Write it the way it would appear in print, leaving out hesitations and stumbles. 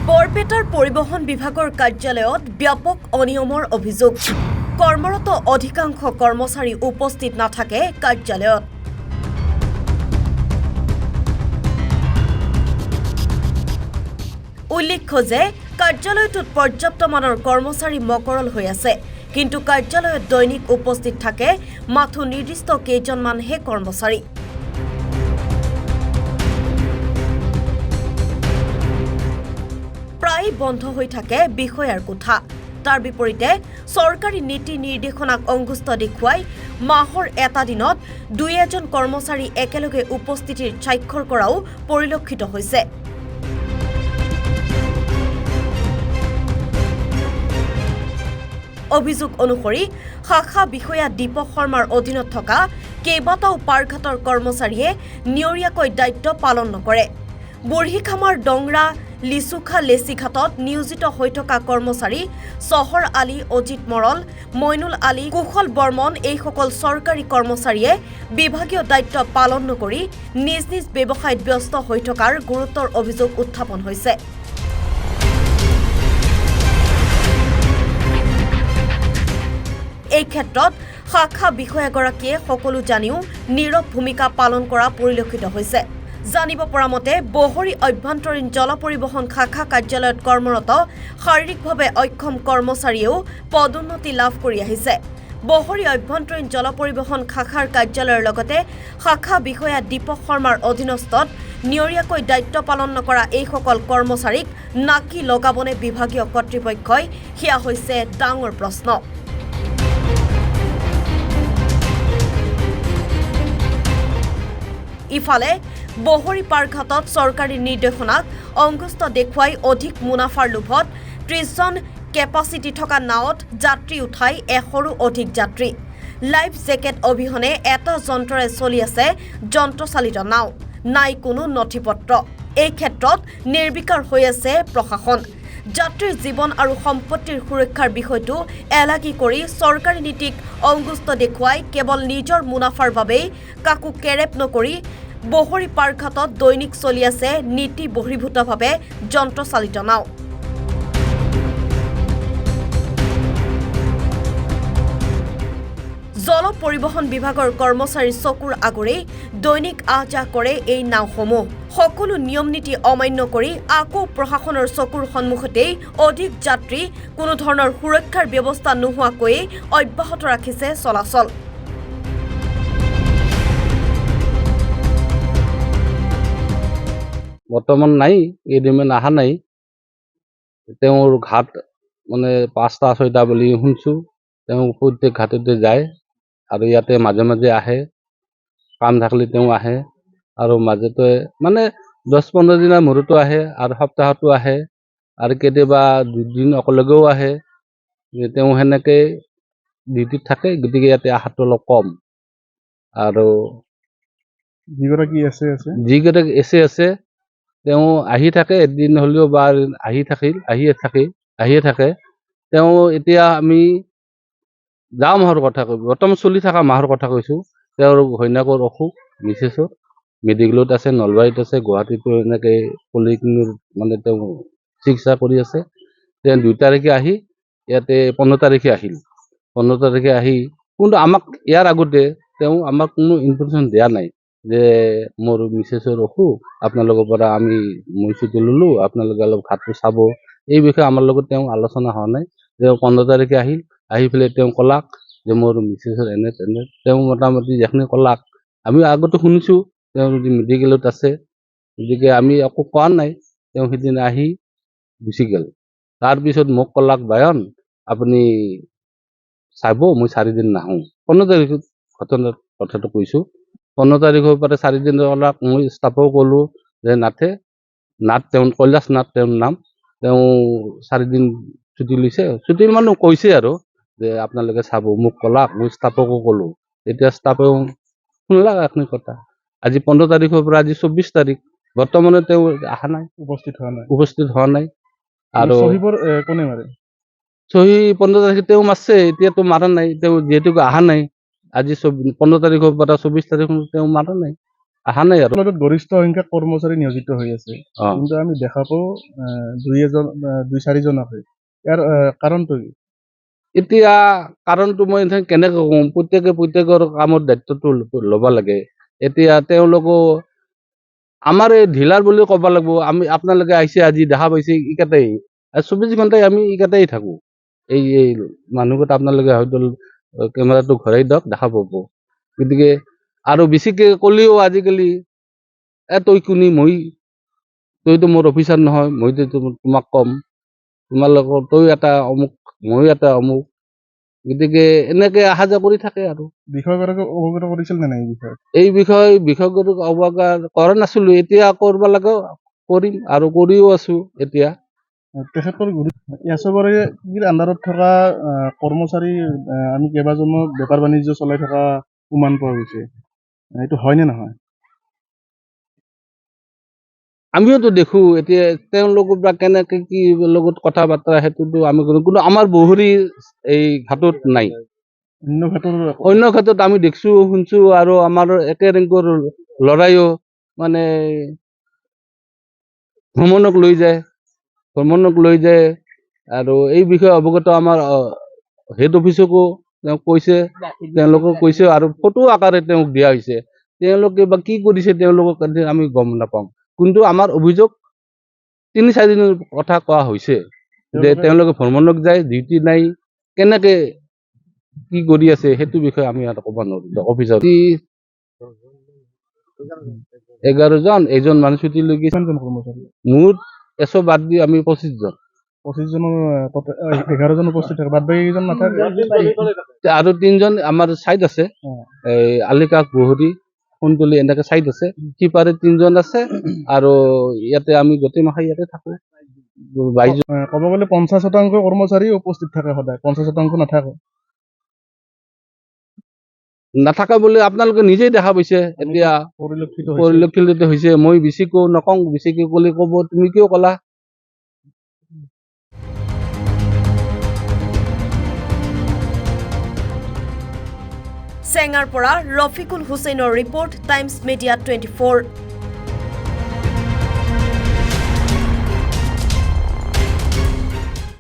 বৰপেটাৰ পৰিবহণ বিভাগৰ কাৰ্যালয়ত ব্যাপক অনিয়মৰ অভিযোগ। কৰ্মৰত অধিকাংশ কৰ্মচাৰী উপস্থিত নাথাকে কাৰ্যালয়ত। উল্লেখ্য যে কাৰ্যালয়টোত পৰ্যাপ্ত মানৰ কৰ্মচাৰী মকৰল হৈ আছে, কিন্তু কাৰ্যালয়ত দৈনিক উপস্থিত থাকে মাথো নিৰ্দিষ্ট কেইজনমানহে কৰ্মচাৰী। প্ৰায় বন্ধ হৈ থাকে বিষয়াৰ কোঠা। তাৰ বিপৰীতে চৰকাৰী নীতি নিৰ্দেশনাক অংগুষ্ট দেখুৱাই মাহৰ এটা দিনত ২-১জন কৰ্মচাৰী একেলগে উপস্থিতিৰ স্বাক্ষৰ কৰাও পৰিলক্ষিত হৈছে। অভিযোগ অনুসৰি শাখা বিষয়া দীপক শৰ্মাৰ অধীনত থকা কেইবাটাও পাৰঘাটৰ কৰ্মচাৰীয়ে নিয়ৰীয়াকৈ দায়িত্ব পালন নকৰে। বুঢ়ীখামাৰ ডংৰা লিচুখা লেচিঘাটত নিয়োজিত হৈ থকা কৰ্মচাৰী চহৰ আলী, অজিত মৰল, মইনুল আলী, কুশল বৰ্মন এইসকল চৰকাৰী কৰ্মচাৰীয়ে বিভাগীয় দায়িত্ব পালন নকৰি নিজ নিজ ব্যৱসায়ত ব্যস্ত হৈ থকাৰ গুৰুতৰ অভিযোগ উত্থাপন হৈছে। এই ক্ষেত্ৰত শাখা বিষয়াগৰাকীয়ে সকলো জানিও নীৰৱ ভূমিকা পালন কৰা পৰিলক্ষিত হৈছে। জানিব পৰা মতে বহৰী অভ্যন্তৰীণ জল পৰিবহণ শাখা কাৰ্যালয়ত কৰ্মৰত শাৰীৰিকভাৱে অক্ষম কৰ্মচাৰীয়েও পদোন্নতি লাভ কৰি আহিছে। বহৰী অভ্যন্তৰীণ জল পৰিবহণ শাখাৰ কাৰ্যালয়ৰ লগতে শাখা বিষয়া দীপক শৰ্মাৰ অধীনস্থত নিয়ৰীয়াকৈ দায়িত্ব পালন নকৰা এইসকল কৰ্মচাৰীক নাকি লগাবনে বিভাগীয় কৰ্তৃপক্ষই, সেয়া হৈছে ডাঙৰ প্ৰশ্ন। ইফালে বহৰী পাৰঘাটত চৰকাৰী নিৰ্দেশনাক অংগুষ্ট দেখুৱাই অধিক মুনাফাৰ লোভত ৩০জন কেপাচিটি থকা নাৱত যাত্ৰী উঠাই ১০০ৰো অধিক যাত্ৰী। লাইফ জেকেট অবিহনে এটা যন্ত্ৰৰে চলি আছে যন্ত্ৰচালিত নাও, নাই কোনো নথিপত্ৰ। এই ক্ষেত্ৰত নিৰ্বিকাৰ হৈ আছে প্ৰশাসন। যাত্ৰীৰ জীৱন আৰু সম্পত্তিৰ সুৰক্ষাৰ বিষয়টো এলাগী কৰি চৰকাৰী নীতিক অংগুষ্ট দেখুৱাই কেৱল নিজৰ মুনাফাৰ বাবেই কাকো কেৰেপ নকৰি বহৰী পাৰঘাটত দৈনিক চলি আছে নীতি বহিৰ্ভূতভাৱে যন্ত্ৰচালিত নাও। জল পৰিবহণ বিভাগৰ কৰ্মচাৰীৰ চকুৰ আগৰেই দৈনিক আহ-যাহ কৰে এই নাওসমূহ। সকলো নিয়ম নীতি অমান্য কৰি আকৌ প্ৰশাসনৰ চকুৰ সন্মুখতেই অধিক যাত্ৰী কোনো ধৰণৰ সুৰক্ষাৰ ব্যৱস্থা নোহোৱাকৈয়ে অব্যাহত ৰাখিছে চলাচল। বৰ্তমান নাই, এইদিন অহা নাই। তেওঁৰ ঘাট মানে ৫টা-৬টা বুলি শুনছোঁ। তেওঁ প্ৰত্যেক ঘাটতে যায় আৰু ইয়াতে মাজে মাজে আহে, কাম থাকিলে তেওঁ আহে আৰু মাজতে মানে ১০-১৫ দিনৰ মূৰতো আহে আৰু সপ্তাহতো আহে আৰু কেতিয়াবা ২ দিন অকলেও আহে। তেওঁ সেনেকৈ ডিউটিত থাকে, গতিকে ইয়াতে অহাটো অলপ কম। আৰু যিগৰাকী আছে তেওঁ আহি থাকে, এদিন হ'লেও বা আহিয়ে থাকে। তেওঁ এতিয়া আমি যোৱা মাহৰ কথা কৈছোঁ, বৰ্তমান চলি থকা মাহৰ কথা কৈছোঁ। তেওঁৰ ঘৈণীয়েকৰ অসুখ, মিছেছৰ মেডিকেলত আছে, নলবাৰীত আছে, গুৱাহাটীতো এনেকৈ পলিক্লিনিক মানে তেওঁ চিকিৎসা কৰি আছে। তেওঁ ২ তাৰিখে আহি ইয়াতে ১৫ তাৰিখে আহিল। ১৫ তাৰিখে আহি কিন্তু আমাক ইয়াৰ আগতে তেওঁ আমাক কোনো ইনফৰমেশ্যন দিয়া নাই যে মোৰ মিছেছৰ অসুখ, আপোনালোকৰ পৰা মই ছুটি ল'লোঁ, আপোনালোকে অলপ ঘাটটো চাব। এই বিষয়ে আমাৰ লগত তেওঁ আলোচনা হোৱা নাই। তেওঁ ১৫ তাৰিখে আহিল, আহি পেলাই তেওঁ ক'লাক যে মোৰ মিছেছৰ এনে তেনে। তেওঁ মোটামুটি যিখিনি ক'লাক আমি আগতে শুনিছোঁ, তেওঁ যদি মেডিকেলত আছে, গতিকে আমি একো কোৱা নাই। তেওঁ সিদিনা আহি গুচি গ'ল। তাৰপিছত মোক ক'লাক, বায়ন আপুনি চাব, মই 4 দিন নাহোঁ। 15 তাৰিখত কথাটো কৈছোঁ। 15 তাৰিখৰ পৰা 4 দিন ক'লাক। মই ষ্টাফক ক'লোঁ যে তেওঁ কৈলাশ নাথ তেওঁৰ নাম, তেওঁ 4 দিন ছুটি লৈছে। ছুটি মানে কৈছে আৰু যে আপোনালোকে চাব, মোক ক'লাক। মই ষ্টাফকো ক'লোঁ, এতিয়া ষ্টাফেও শুনলাক এইখিনি কথা। আজি 15 তাৰিখৰ পৰা আজি 24 তাৰিখ, বৰ্তমানে তেওঁ অহা নাই, উপস্থিত হোৱা নাই। আৰু কোনে মাৰে? চহী 15 তাৰিখে তেওঁ মাৰছে, এতিয়াতো মাৰা নাই। তেওঁ যিহেতু অহা নাই, আজি 15 তাৰিখৰ পৰা 24 তাৰিখ তেওঁ মাৰা নাই। অহা নাই আৰু লগত গৰিষ্ঠ সংখ্যক কৰ্মচাৰী নিয়োজিত হৈ আছে অ কিন্তু আমি দেখা পাওঁ দুই চাৰিজন আছে ইয়াৰ কাৰণটো কি? এতিয়া কাৰণটো মই কেনেকৈ কম, প্ৰত্যেকৰ কামৰ দায়িত্বটো ল'ব লাগে। এতিয়া তেওঁলোকো আমাৰ এই ঢিলাৰ বুলি ক'ব লাগিব। আমি আপোনালোকে আহিছে আজি দেখা পাইছে ইকাতেই 24 ঘণ্টাই আমি ইকাতেই থাকো। এই মানুহকেইটা আপোনালোকে হয়তো কেমেৰাটো ঘূৰাই দিয়ক, দেখা পাব। গতিকে আৰু বেছিকে ক'লেও আজিকালি তই কোনি, তইতো মোৰ অফিচাৰ নহয়, মইতো তোমাক ক'ম, তোমালোকৰ তই এটা অমুক, ময়ো এটা অমুক। গতিকে এনেকে অহা যোৱা কৰি থাকে আৰু বিষয়গৰাকীক অৱগত কৰিছিল নে নাই এই বিষয়গৰুক অৱগত কৰা নাছিলো। এতিয়া কৰিব লাগে, কৰিম আৰু কৰিও আছো। এতিয়া তেখেতৰ এছগৰাকীৰ আণ্ডাৰত থকা কৰ্মচাৰী আমি কেইবাজনো বেপাৰ বাণিজ্য চলাই থকা প্ৰমাণ পোৱা গৈছে, এইটো হয়নে নহয়? আমিওতো দেখো এতিয়া তেওঁলোকৰ পৰা কেনেকে কি লগত কথা বাৰ্তা, সেইটোতো আমি কিন্তু আমাৰ বহৰী এই ঘাটত নাই। অন্য ক্ষেত্ৰত আমি দেখছো, শুনছো, আৰু আমাৰ একে ৰেংকৰ লৰাইও মানে ভ্ৰমণক লৈ যায় আৰু এই বিষয়ে অৱগত আমাৰ হেড অফিচকো তেওঁক কৈছে, তেওঁলোকক কৈছে আৰু ফটো আকাৰে তেওঁক দিয়া হৈছে। তেওঁলোকে বা কি কৰিছে তেওঁলোকক আমি গম নাপাওঁ, কিন্তু আমাৰ অভিযোগ 3-4 দিনৰ কথা কোৱা হৈছে যে তেওঁলোকে ভ্ৰমণক যায়, ডিউটি নাই, কেনেকে কি কৰি আছে সেইটো বিষয়ে আমি আৰু ক'ব নোৱাৰো। অফিচত 11 জন, এজন মানুহ ছুটী লৈ গৈছে। মুঠ 100 বাদ দি আমি 25 জন। 25 জনৰ 11 জন উপস্থিত থাকে, বাদ বাকী কেইজন নাথাকে। আৰু 3 জন আমাৰ চাইড আছে, এই আলিকাষ, বহৰী, সোণতলী এনেকে চাইড আছে। সিপাৰে 3 জন আছে আৰু ইয়াতে আমি গোটেই মাহে ইয়াতে থাকো। 22 ক'ব গ'লে 50% কৰ্মচাৰী উপস্থিত থাকে সদায়, 50% নাথাকা বুলি আপোনালোকে নিজেই দেখা পাইছে। এতিয়া পৰিলক্ষিত হৈছে। মই বেছিকৈ নকওঁ, বেছিকৈ ক'লে ক'ব তুমি কিয় ক'লা। চেঙাৰ পৰা ৰফিকুল হুছেইনৰ ৰিপৰ্ট, টাইমছ মিডিয়া 24।